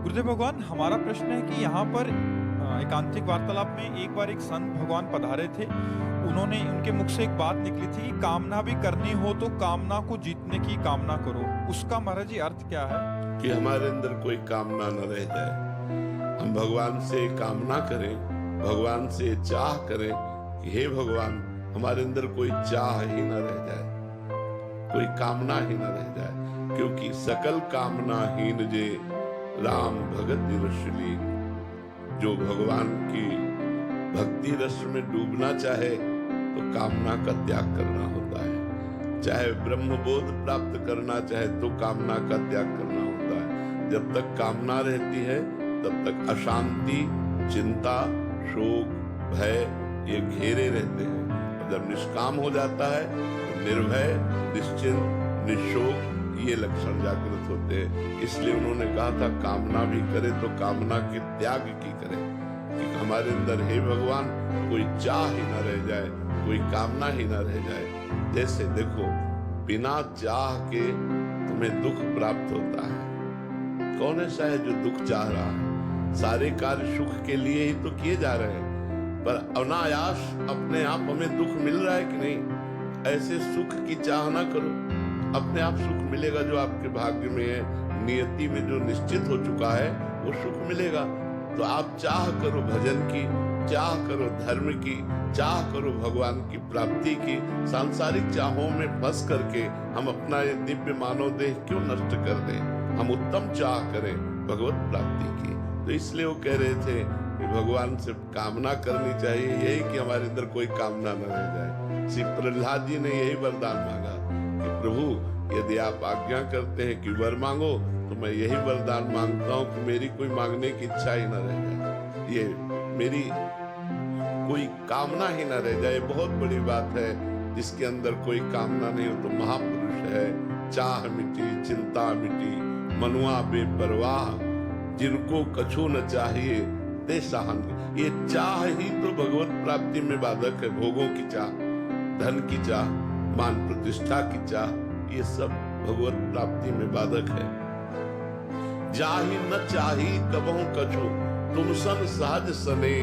गुरुदेव भगवान, हमारा प्रश्न है कि यहाँ पर एकांतिक वार्तालाप में एक बार एक संत भगवान पधारे थे। उन्होंने उनके मुख से एक बात निकली थी कि कामना भी करनी हो तो कामना को जीतने की कामना करो। उसका महाराज जी अर्थ क्या है? कि हमारे अंदर कोई कामना न रह जाए। हम भगवान से कामना करें, भगवान से चाह करें कि हे भगवान, हमारे अंदर कोई चाह ही न रह जाए, कोई कामना ही न रह जाए। क्योंकि सकल कामनाहीन जे राम भगत रसलीन, जो भगवान की भक्ति रस में डूबना चाहे तो कामना का त्याग करना होता है। चाहे ब्रह्म बोध प्राप्त करना चाहे तो कामना का त्याग करना होता है। जब तक कामना रहती है तब तक अशांति, चिंता, शोक, भय ये घेरे रहते हैं। और जब निष्काम हो जाता है तो निर्भय, निश्चिंत, निशोक ये लक्षण जागृत होते हैं। इसलिए उन्होंने कहा था कामना भी करे तो कामना के त्याग की करे, कि हमारे अंदर हे भगवान कोई चाह ही ना रह जाए, कोई कामना ही ना रह जाए। जैसे देखो, बिना चाह के तुम्हें दुख प्राप्त होता है। कौन ऐसा है जो दुख चाह रहा है? सारे कार्य सुख के लिए ही तो किए जा रहे हैं, पर अनायास अपने आप हमें दुख मिल रहा है कि नहीं? ऐसे सुख की चाह ना करो, अपने आप सुख मिलेगा जो आपके भाग्य में है, नियति में जो निश्चित हो चुका है वो सुख मिलेगा। तो आप चाह करो भजन की, चाह करो धर्म की, चाह करो भगवान की प्राप्ति की। सांसारिक चाहों में फंस करके हम अपना ये दिव्य मानव देह क्यों नष्ट कर दें? हम उत्तम चाह करें भगवत प्राप्ति की। तो इसलिए वो कह रहे थे कि भगवान से कामना करनी चाहिए, यही कि हमारे अंदर कोई कामना न रह जाए। श्री प्रहलाद जी ने यही वरदान मांगा कि प्रभु, यदि आप आज्ञा करते हैं कि वर मांगो तो मैं यही वरदान मांगता हूं कि मेरी कोई मांगने की इच्छा ही न रह जाए, ये मेरी कोई कामना ही न रह जाए। बहुत बड़ी बात है। जिसके अंदर कोई कामना नहीं हो तो महापुरुष है। चाह मिटी, चिंता मिटी, मनुआ बेपरवाह, जिनको कछु न चाहिए ते साहन। ये चाह ही तो भगवत प्राप्ति में बाधक है। भोगों की चाह, धन की चाह, मान प्रतिष्ठा की चाह, ये सब भगवत प्राप्ति में बाधक है। जाहि न चाही कबहु कछु, तुम सन सहज सने,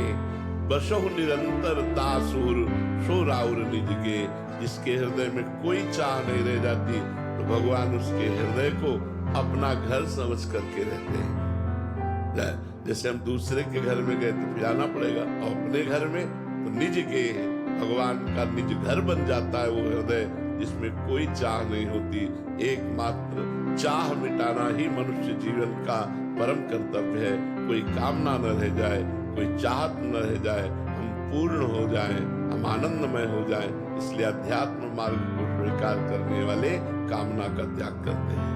बसहु निरंतर दासुर सो राउर निज के। जिसके हृदय में कोई चाह नहीं रह जाती तो भगवान उसके हृदय को अपना घर समझ करके रहते हैं। जैसे हम दूसरे के घर में गए तो जाना पड़ेगा, और अपने घर में तो निज के भगवान का निज घर बन जाता है वो हृदय जिसमें कोई चाह नहीं होती। एकमात्र चाह मिटाना ही मनुष्य जीवन का परम कर्तव्य है। कोई कामना न रह जाए, कोई चाहत न रह जाए, हम पूर्ण हो जाएं, हम आनंदमय हो जाएं। इसलिए अध्यात्म मार्ग को स्वीकार करने वाले कामना का त्याग करते हैं।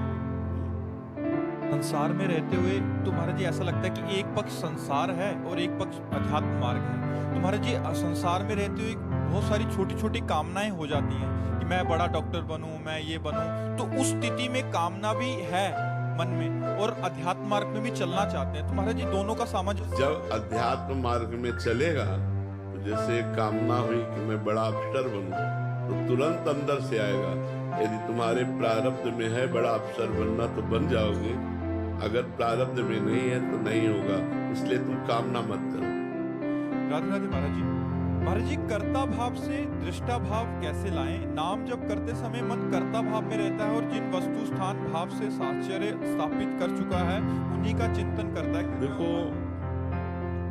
संसार में रहते हुए तो महाराज जी ऐसा लगता है कि एक पक्ष संसार है और एक पक्ष अध्यात्म मार्ग है। तो महाराज जी, संसार में रहते हुए बहुत सारी छोटी छोटी कामनाएं हो जाती हैं कि मैं बड़ा डॉक्टर बनूं, मैं ये बनूं। तो उस स्थिति में कामना भी है मन में और अध्यात्म मार्ग में भी चलना चाहते हैं। तो महाराज जी, दोनों का सामंजस्य। जब अध्यात्म मार्ग में चलेगा तो जैसे कामना हुई कि मैं बड़ा अफसर बनूं, तो तुरंत अंदर से आएगा। यदि तुम्हारे प्रारब्ध में है बड़ा अफसर बनना तो बन जाओगे, अगर प्रारब्ध में नहीं है तो नहीं होगा। इसलिए तुम कामना मत करो। राधे राधे महाराज जी। महाराज जी, कर्ता भाव से दृष्टा भाव कैसे लाएं? नाम जब करते समय मन कर्ता भाव में रहता है और जिन वस्तु स्थान भाव से साहचर्य स्थापित कर चुका है उन्हीं का चिंतन करता है। देखो,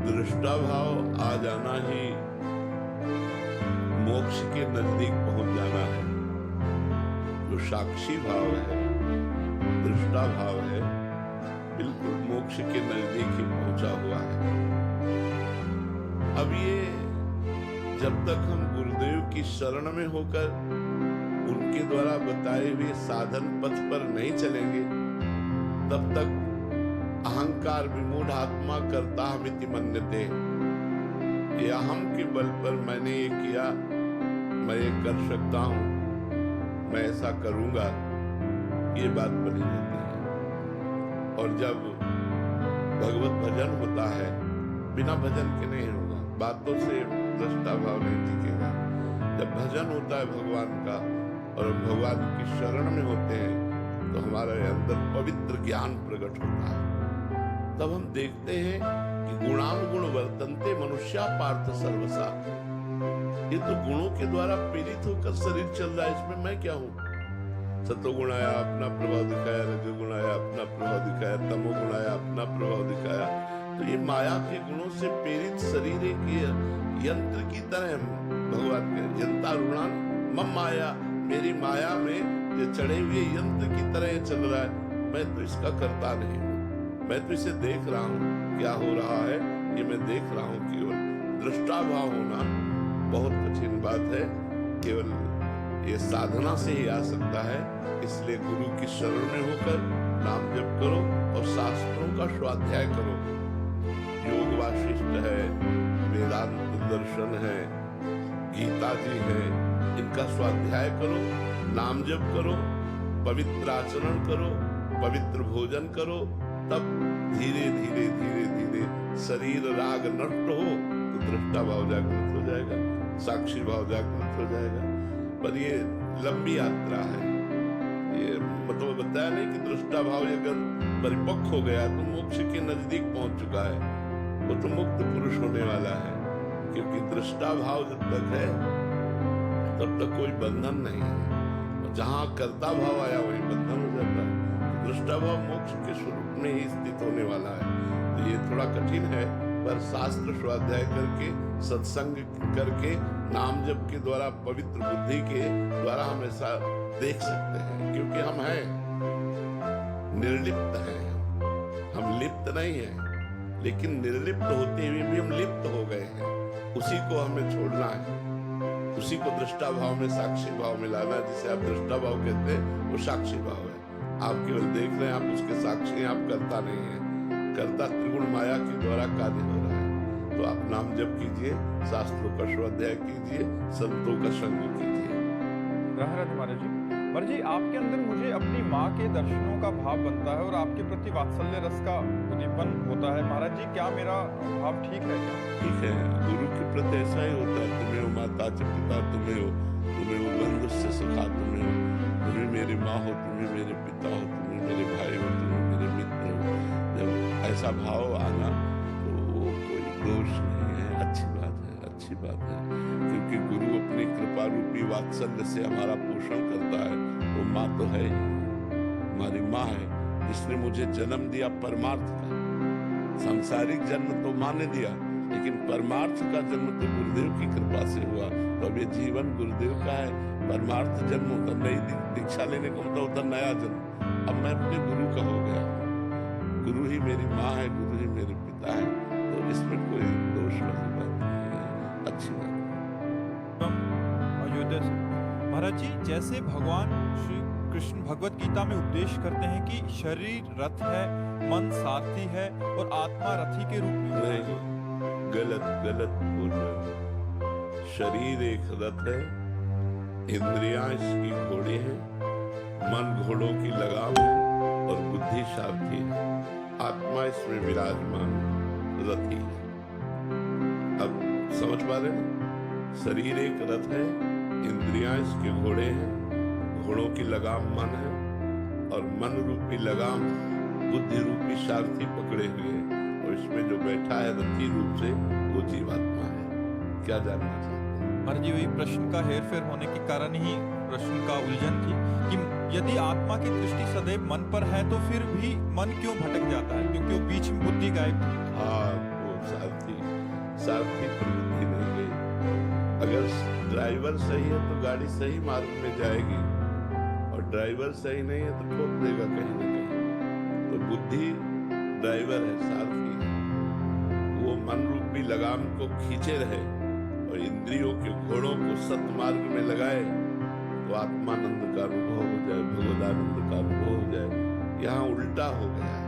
दृष्टा भाव आ जाना ही मोक्ष के नजदीक पहुंच जाना है। जो साक्षी भाव है, दृष्टा भाव है, बिल्कुल मोक्ष के नजदीक ही पहुंचा हुआ है। अब ये जब तक हम गुरुदेव की शरण में होकर उनके द्वारा बताए हुए साधन पथ पर नहीं चलेंगे, तब तक अहंकार विमूढ़ आत्मा कर्ताहमिति मन्यते, ये अहम के बल पर मैंने ये किया, मैं ये कर सकता हूं, मैं ऐसा करूंगा, ये बात बनी रहती है। और जब भगवत भजन होता है, बिना भजन के नहीं होगा, बातों से दृष्टा भाव नहीं टिकेगा। जब भजन होता है भगवान का और भगवान की शरण में होते हैं तो हमारे अंदर पवित्र ज्ञान प्रकट होता है। तब हम देखते हैं कि गुणानुगुण वर्तन्ते मनुष्या पार्थ सर्वसा। ये तो गुणों के द्वारा पीड़ित होकर शरीर चल रहा है, इसमें मैं क्या हूं? सतोगुण आया, अपना प्रभाव दिखाया, रजोगुण आया, अपना प्रभाव दिखाया, तमोगुण आया, अपना प्रभाव दिखाया। तो ये माया के गुणों से प्रेरित शरीर एक यंत्र की तरह भगवान के यंत्रारूढ़ान मम माया, मेरी माया में ये चढ़े हुए यंत्र की तरह ये चल रहा है। मैं तो इसका करता नहीं हूँ, मैं तो इसे देख रहा हूँ, क्या हो रहा है ये मैं देख रहा हूँ। केवल दृष्टाभाव होना बहुत कठिन बात है, केवल ये साधना से ही आ सकता है। इसलिए गुरु की शरण में होकर नाम जप करो और शास्त्रों का स्वाध्याय करो। योग वाशिष्ठ है, वेदांत दर्शन है, गीता जी है, इनका स्वाध्याय करो, नाम जप करो, पवित्र आचरण करो, पवित्र भोजन करो। तब धीरे धीरे धीरे धीरे शरीर राग नष्ट हो तो दृष्टा भाव जागृत हो जाएगा, साक्षी भाव जागृत हो जाएगा। पर ये लंबी यात्रा है। ये मतलब बताया नहीं कि दृष्टा भाव अगर परिपक्व हो गया तो मोक्ष के नजदीक पहुंच चुका है, वो तो मुक्त पुरुष होने वाला है। क्योंकि दृष्टा भाव जब तक है तब तक कोई बंधन नहीं है। जहां कर्ता भाव आया वही बंधन हो जाता है। दृष्टा भाव मोक्ष के स्वरूप में ही स्थित होने वाला है। तो ये थोड़ा कठिन है, पर शास्त्र स्वाध्याय करके, सत्संग करके, नाम जप के द्वारा, पवित्र बुद्धि के द्वारा हम ऐसा देख सकते हैं। क्योंकि हम हैं, निर्लिप्त हैं, हम लिप्त नहीं हैं, लेकिन निर्लिप्त होते हुए भी हम लिप्त हो गए हैं। उसी को हमें छोड़ना है, उसी को दृष्टा भाव में, साक्षी भाव में लाना। जिसे आप दृष्टा भाव कहते हैं वो साक्षी भाव है। आप केवल देख रहे हैं, आप उसके साक्षी हैं, आप करता नहीं है। कर्ता त्रिगुण माया के द्वारा कार्य हो रहा है। तो आप नाम जप कीजिए, शास्त्रों का स्वाध्याय कीजिए, संतों का संग कीजिए। महाराज जी, आपके अंदर मुझे अपनी माँ के दर्शनों का भाव बनता है और आपके प्रति वात्सल्य रस का उद्दीपन होता है। महाराज जी, क्या मेरा भाव ठीक है क्या? ठीक है, गुरु के प्रति ऐसा ही होता है। तुम्हें हो माता च पिता, तुम्हें हो बंधु से सखा, तुम्हें हो, तुम्हें मेरी माँ हो, तुम्हें मेरे पिता हो, तुम्हें मेरे भाई हो, तुम्हें मेरे मित्र हो। जब ऐसा भाव आना तो वो कोई दोष नहीं है, अच्छी बात है, अच्छी बात है। क्योंकि गुरु अपनी कृपा रूपी वात्सल्य से हमारा पोषण करता है। वो माँ तो है ही, हमारी माँ है, जिसने मुझे जन्म दिया परमार्थ का। सांसारिक जन्म तो माँ ने दिया, लेकिन परमार्थ का जन्म तो गुरुदेव की कृपा से हुआ। तो अब ये जीवन गुरुदेव का है। परमार्थ जन्म होता, नई दीक्षा लेने का मतलब होता नया जन्म। अब मैं अपने गुरु का हो गया, गुरु ही मेरी माँ है, गुरु ही मेरे पिता है। तो इसमें कोई दोष वाली बात नहीं है, अच्छी बात है। अयोध्या से महाराज जी, जैसे भगवान श्री कृष्ण भगवत गीता में उपदेश करते हैं कि शरीर रथ है, मन सारथी है और आत्मा रथी के रूप में। नहीं, गलत बोल रहे हो। शरीर एक रथ है, इंद्रियां इसकी घोड़े हैं, मन घोड़ों की लगाम है और बुद्धि सारथी है। आत्मा इसमें विराजमान रथी है। अब समझ पा रहे ना? शरीर एक रथ है, इंद्रियां इसके घोड़े हैं, घोड़ों की लगाम मन है और मन रूपी लगाम बुद्धि रूपी सारथी पकड़े हुए है। और इसमें जो बैठा है रथी रूप से, वो जीवात्मा है। क्या जानना चाहते हैं? महाराज जी, वही प्रश्न का हेरफेर होने के कारण ही प्रश्न का उलझन थी कि यदि आत्मा की दृष्टि सदैव मन पर है तो फिर भी मन क्यों भटक जाता है? क्योंकि वो बीच में बुद्धि गायब थी। हाँ, वो सारथी पर बुद्धि नहीं गई। अगर ड्राइवर सही है तो गाड़ी सही मार्ग में जाएगी, और ड्राइवर सही नहीं है तो ठोक देगा कहीं ना कहीं। तो बुद्धि ड्राइवर है, सारथी है। वो मन रूपी लगाम को खींचे रहे और इंद्रियों के घोड़ों को सतमार्ग में लगाए तो आत्मानंद का अनुभव हो जाए, भगवदानंद का अनुभव हो जाए। यहाँ उल्टा हो गया है।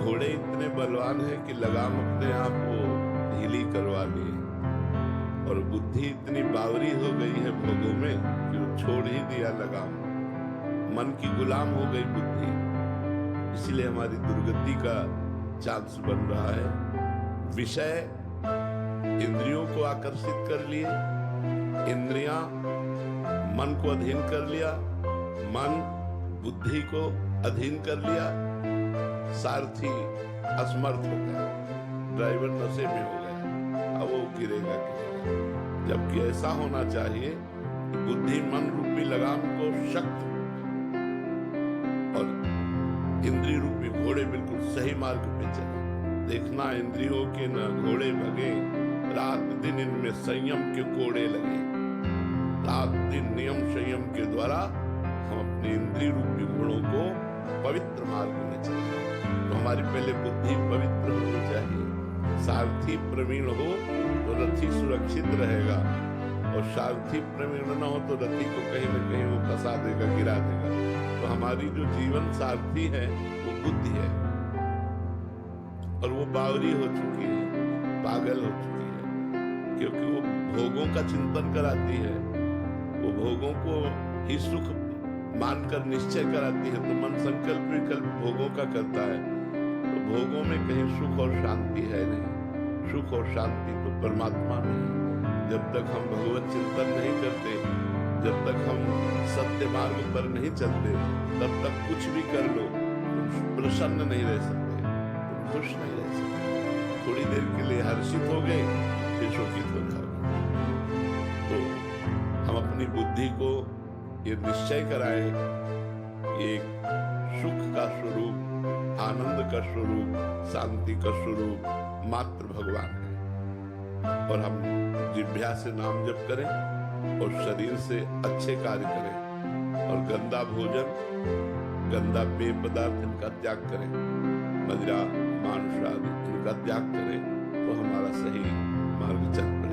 घोड़े इतने बलवान हैं कि लगाम अपने आप को ढीली करवा लिए, और बुद्धि इतनी बावरी हो गई है भोगों में कि वो छोड़ ही दिया लगाम। मन की गुलाम हो गई बुद्धि। इसीलिए हमारी दुर्गति का चांस बन रहा है। विषय इंद्रियों को आकर्षित कर लिए, इंद्रियां मन को अधीन कर लिया, मन बुद्धि को अधीन कर लिया, सारथी असमर्थ हो गया, ड्राइवर नशे में हो गया, अब वो गिरेगा गिरेगा। जबकि ऐसा होना चाहिए कि बुद्धि मन रूपी लगाम को शक्त और इंद्रिय रूपी घोड़े बिल्कुल सही मार्ग पे चले। देखना इंद्रियों के न घोड़े भगे, रात दिन इनमें संयम के कोड़े लगे। रात दिन नियम संयम के द्वारा हम अपने इंद्रिय रूपी घोड़ों को पवित्र मार्ग में चले। तो हमारी पहले बुद्धि पवित्र होनी चाहिए। सारथी प्रवीण हो तो रथी सुरक्षित रहेगा, और सारथी प्रवीण न हो तो रथी को कहीं न कहीं वो फंसा देगा, गिरा देगा। तो हमारी जो जीवन सारथी है वो बुद्धि है, और वो बावरी हो चुकी है, पागल हो चुकी है, क्योंकि वो भोगों का चिंतन कराती है, वो भोगों को ही सुख मानकर निश्चय कराती है। तो मन संकल्प विकल्प भोगों का करता है, तो भोगों में कहीं सुख और शांति है नहीं। सुख और शांति तो परमात्मा में है। जब तक हम भगवत चिंतन नहीं करते, जब तक हम सत्य मार्ग पर नहीं चलते, तब तक कुछ भी कर लो तुम प्रसन्न नहीं रह सकते, तुम खुश नहीं रह सकते। थोड़ी देर के लिए हर्षित हो गए, फिर शोकित हो जाओगे। तो हम अपनी बुद्धि को ये निश्चय कराए कि एक सुख का स्वरूप, आनंद का स्वरूप, शांति का स्वरूप मात्र भगवान है। और हम जिह्वा से नाम जप करें और शरीर से अच्छे कार्य करें, और गंदा भोजन, गंदा पेय पदार्थ इनका त्याग करें, मदिरा मांस आदि इनका त्याग करें, तो हमारा सही मार्ग चल पड़ेगा।